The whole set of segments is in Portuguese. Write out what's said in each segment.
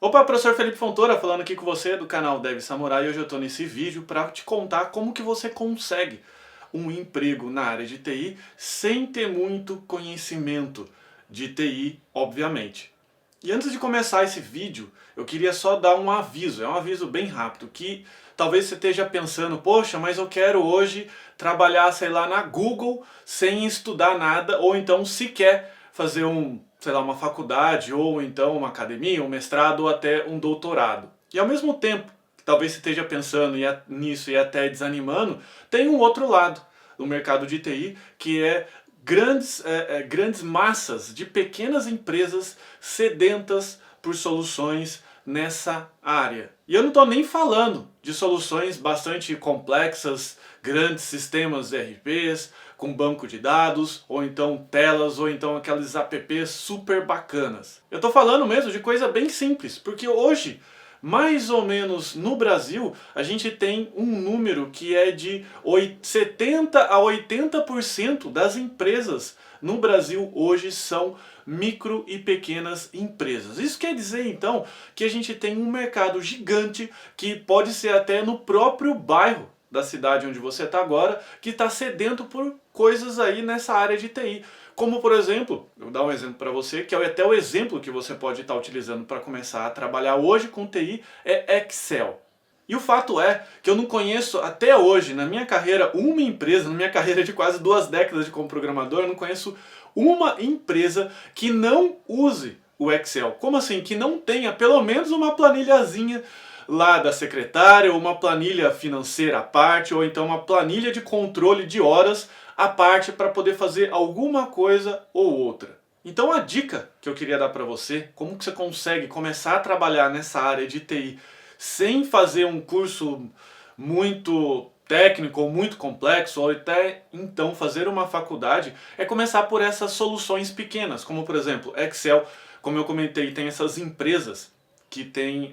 Opa, professor Felipe Fontoura falando aqui com você do canal Dev Samurai e hoje eu estou nesse vídeo para te contar como que você consegue um emprego na área de TI sem ter muito conhecimento de TI, obviamente. E antes de começar esse vídeo, eu queria só dar um aviso, é um aviso bem rápido, que talvez você esteja pensando, poxa, mas eu quero hoje trabalhar, sei lá, na Google sem estudar nada, ou então sequer fazer sei lá, uma faculdade, ou então uma academia, um mestrado, ou até um doutorado. E ao mesmo tempo, que talvez você esteja pensando nisso e até desanimando, tem um outro lado do mercado de TI, que é grandes massas de pequenas empresas sedentas por soluções nessa área. E eu não estou nem falando de soluções bastante complexas, grandes sistemas ERPs, com banco de dados, ou então telas, ou então aqueles apps super bacanas. Eu estou falando mesmo de coisa bem simples, porque hoje, mais ou menos no Brasil, a gente tem um número que é de 70 a 80% das empresas no Brasil hoje são micro e pequenas empresas. Isso quer dizer então que a gente tem um mercado gigante que pode ser até no próprio bairro da cidade onde você está agora, que está sedento por coisas aí nessa área de TI. Como por exemplo, eu vou dar um exemplo para você, que é até o exemplo que você pode estar utilizando para começar a trabalhar hoje com TI, é Excel. E o fato é que eu não conheço até hoje, na minha carreira, uma empresa, na minha carreira de quase 2 décadas como programador, eu não conheço uma empresa que não use o Excel. Como assim? Que não tenha pelo menos uma planilhazinha lá da secretária, ou uma planilha financeira à parte, ou então uma planilha de controle de horas à parte para poder fazer alguma coisa ou outra. Então a dica que eu queria dar para você, como que você consegue começar a trabalhar nessa área de TI sem fazer um curso muito técnico ou muito complexo, ou até então fazer uma faculdade, é começar por essas soluções pequenas, como por exemplo Excel, como eu comentei, tem essas empresas que tem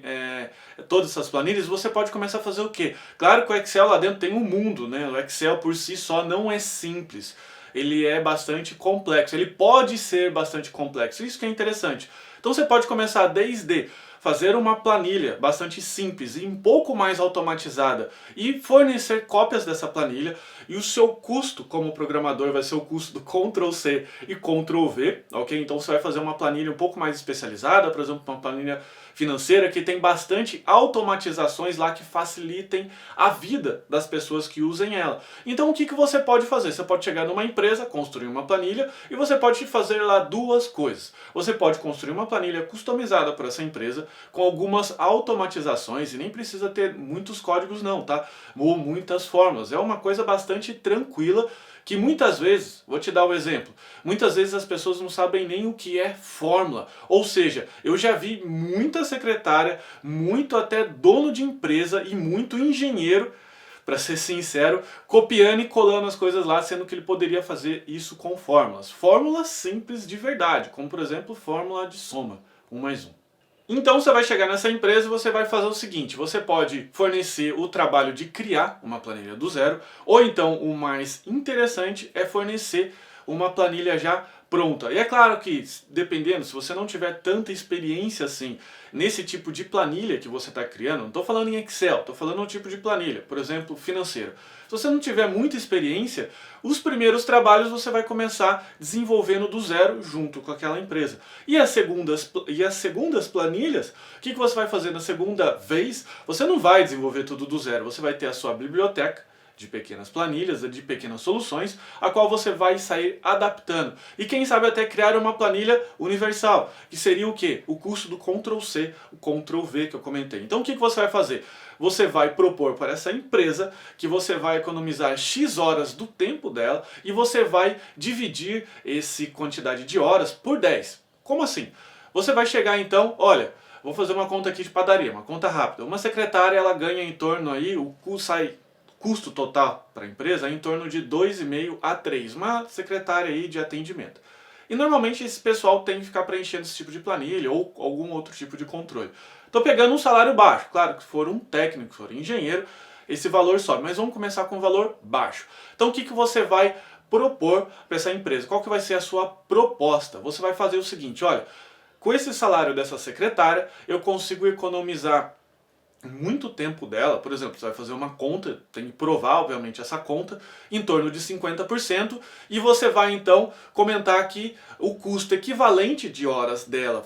todas essas planilhas. Você pode começar a fazer o quê? Claro que o Excel lá dentro tem um mundo, né? O Excel por si só não é simples. Ele é bastante complexo, ele pode ser bastante complexo, isso que é interessante. Então você pode começar desde fazer uma planilha bastante simples e um pouco mais automatizada e fornecer cópias dessa planilha, e o seu custo como programador vai ser o custo do Ctrl+C e Ctrl+V, ok? Então você vai fazer uma planilha um pouco mais especializada, por exemplo, uma planilha financeira que tem bastante automatizações lá que facilitem a vida das pessoas que usem ela. Então o que você pode fazer? Você pode chegar numa empresa, construir uma planilha, e você pode fazer lá duas coisas. Você pode construir uma planilha customizada para essa empresa, com algumas automatizações, e nem precisa ter muitos códigos não, tá? Ou muitas fórmulas. É uma coisa bastante tranquila, que muitas vezes, vou te dar um exemplo, muitas vezes as pessoas não sabem nem o que é fórmula. Ou seja, eu já vi muita secretária, muito até dono de empresa e muito engenheiro, para ser sincero, copiando e colando as coisas lá, sendo que ele poderia fazer isso com fórmulas. Fórmulas simples de verdade, como por exemplo fórmula de soma, 1 mais 1. Então você vai chegar nessa empresa e você vai fazer o seguinte: você pode fornecer o trabalho de criar uma planilha do zero, ou então o mais interessante é fornecer uma planilha já pronta. E é claro que, dependendo, se você não tiver tanta experiência assim nesse tipo de planilha que você está criando, não estou falando em Excel, estou falando um tipo de planilha, por exemplo, financeiro. Se você não tiver muita experiência, os primeiros trabalhos você vai começar desenvolvendo do zero junto com aquela empresa. E as segundas planilhas, o que você vai fazer na segunda vez? Você não vai desenvolver tudo do zero, você vai ter a sua biblioteca de pequenas planilhas, de pequenas soluções, a qual você vai sair adaptando. E quem sabe até criar uma planilha universal, que seria o quê? O custo do Ctrl+C, o Ctrl+V que eu comentei. Então o que você vai fazer? Você vai propor para essa empresa que você vai economizar X horas do tempo dela e você vai dividir essa quantidade de horas por 10. Como assim? Você vai chegar então, olha, vou fazer uma conta aqui de padaria, uma conta rápida. Uma secretária ela ganha em torno aí, o custo total para a empresa é em torno de 2,5 a 3, uma secretária aí de atendimento. E normalmente esse pessoal tem que ficar preenchendo esse tipo de planilha ou algum outro tipo de controle. Estou pegando um salário baixo, claro que se for um técnico, se for engenheiro, esse valor sobe, mas vamos começar com um valor baixo. Então o que você vai propor para essa empresa? Qual que vai ser a sua proposta? Você vai fazer o seguinte, olha, Com esse salário dessa secretária, eu consigo economizar muito tempo dela. Por exemplo, você vai fazer uma conta, tem que provar obviamente essa conta, em torno de 50%, e você vai então comentar que o custo equivalente de horas dela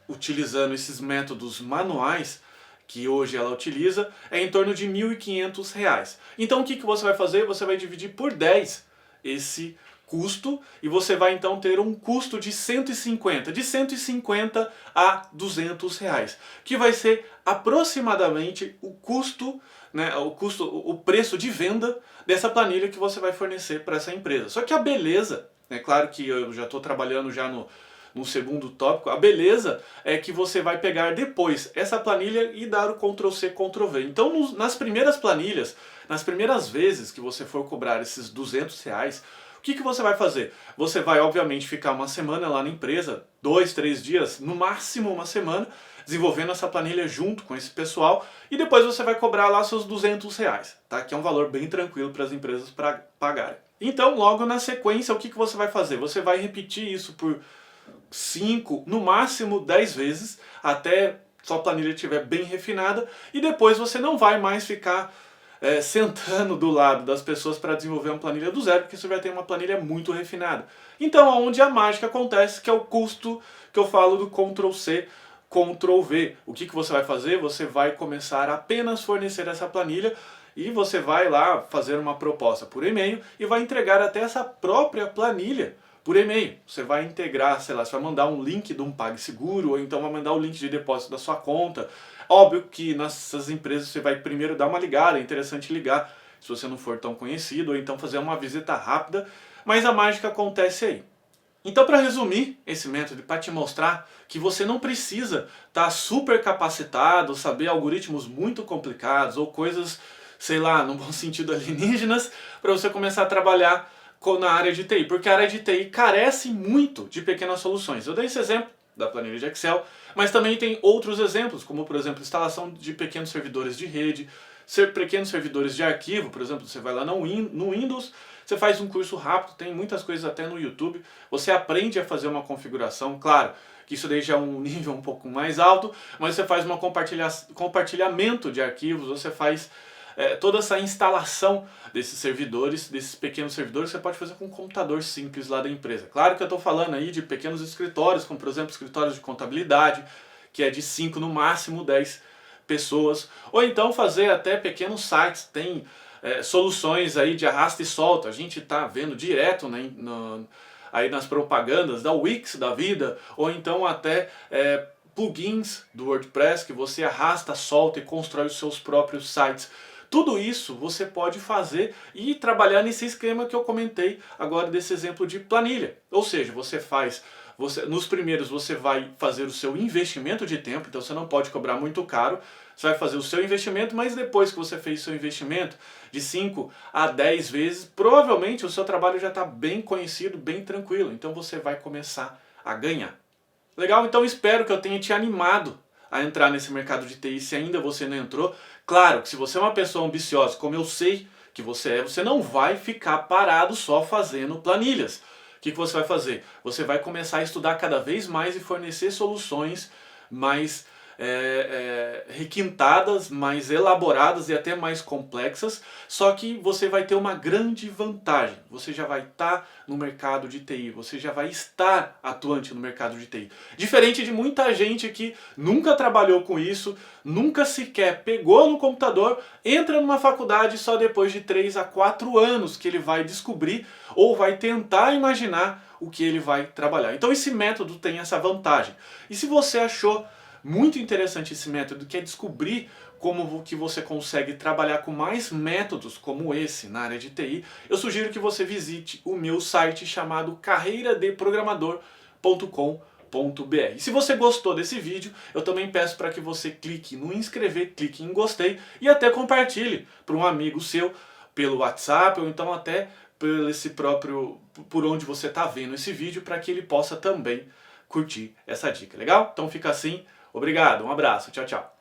utilizando esses métodos manuais que hoje ela utiliza é em torno de R$ 1.500. Então o que você vai fazer? Você vai dividir por 10 esse custo e você vai então ter um custo de 150, de 150 a R$ 200, que vai ser aproximadamente o custo, né, o preço de venda dessa planilha que você vai fornecer para essa empresa. Só que a beleza, é claro que eu já estou trabalhando já no segundo tópico, a beleza é que você vai pegar depois essa planilha e dar o Ctrl+C, Ctrl+V. Então nas primeiras planilhas, nas primeiras vezes que você for cobrar esses R$ 200, o que você vai fazer? Você vai obviamente ficar uma semana lá na empresa, 2, 3 dias, no máximo uma semana, desenvolvendo essa planilha junto com esse pessoal, e depois você vai cobrar lá seus R$ 200, tá? Que é um valor bem tranquilo para as empresas pagarem. Então logo na sequência o que você vai fazer? Você vai repetir isso por 5, no máximo 10 vezes, até sua planilha estiver bem refinada, e depois você não vai mais ficar sentando do lado das pessoas para desenvolver uma planilha do zero, porque você vai ter uma planilha muito refinada. Então, onde a mágica acontece, que é o custo que eu falo do Ctrl+C, Ctrl+V. O que você vai fazer? Você vai começar a apenas fornecer essa planilha e você vai lá fazer uma proposta por e-mail e vai entregar até essa própria planilha por e-mail. Você vai integrar, sei lá, você vai mandar um link de um PagSeguro, ou então vai mandar o link de depósito da sua conta. Óbvio que nessas empresas você vai primeiro dar uma ligada, é interessante ligar se você não for tão conhecido, ou então fazer uma visita rápida, mas a mágica acontece aí. Então, para resumir esse método, para te mostrar que você não precisa estar super capacitado, saber algoritmos muito complicados ou coisas, sei lá, no bom sentido alienígenas, para você começar a trabalhar na área de TI, porque a área de TI carece muito de pequenas soluções. Eu dei esse exemplo da planilha de Excel, mas também tem outros exemplos, como por exemplo, instalação de pequenos servidores de rede, pequenos servidores de arquivo. Por exemplo, você vai lá no Windows, você faz um curso rápido, tem muitas coisas até no YouTube, você aprende a fazer uma configuração, claro, que isso daí já é um nível um pouco mais alto, mas você faz um compartilhamento de arquivos, você faz toda essa instalação desses servidores, desses pequenos servidores, você pode fazer com um computador simples lá da empresa. Claro que eu estou falando aí de pequenos escritórios, como por exemplo escritórios de contabilidade, que é de 5, no máximo 10 pessoas, ou então fazer até pequenos sites. Tem soluções aí de arrasta e solta, a gente está vendo direto, né, aí nas propagandas da Wix da vida, ou então até plugins do WordPress que você arrasta, solta e constrói os seus próprios sites. Tudo isso você pode fazer e trabalhar nesse esquema que eu comentei agora desse exemplo de planilha. Ou seja, nos primeiros você vai fazer o seu investimento de tempo, então você não pode cobrar muito caro, você vai fazer o seu investimento, mas depois que você fez o seu investimento de 5 a 10 vezes, provavelmente o seu trabalho já está bem conhecido, bem tranquilo, então você vai começar a ganhar. Legal? Então espero que eu tenha te animado a entrar nesse mercado de TI, se ainda você não entrou. Claro que se você é uma pessoa ambiciosa, como eu sei que você é, você não vai ficar parado só fazendo planilhas. O que você vai fazer? Você vai começar a estudar cada vez mais e fornecer soluções mais requintadas, mais elaboradas e até mais complexas, só que você vai ter uma grande vantagem. Você já vai estar no mercado de TI, você já vai estar atuante no mercado de TI. Diferente de muita gente que nunca trabalhou com isso, nunca sequer pegou no computador, entra numa faculdade só depois de 3 a 4 anos que ele vai descobrir ou vai tentar imaginar o que ele vai trabalhar. Então esse método tem essa vantagem. E se você achou muito interessante esse método, que é descobrir como que você consegue trabalhar com mais métodos como esse na área de TI, eu sugiro que você visite o meu site chamado carreiradeprogramador.com.br. E se você gostou desse vídeo, eu também peço para que você clique no inscrever, clique em gostei e até compartilhe para um amigo seu pelo WhatsApp ou então até por onde você está vendo esse vídeo, para que ele possa também curtir essa dica. Legal? Então fica assim. Obrigado, um abraço, tchau, tchau.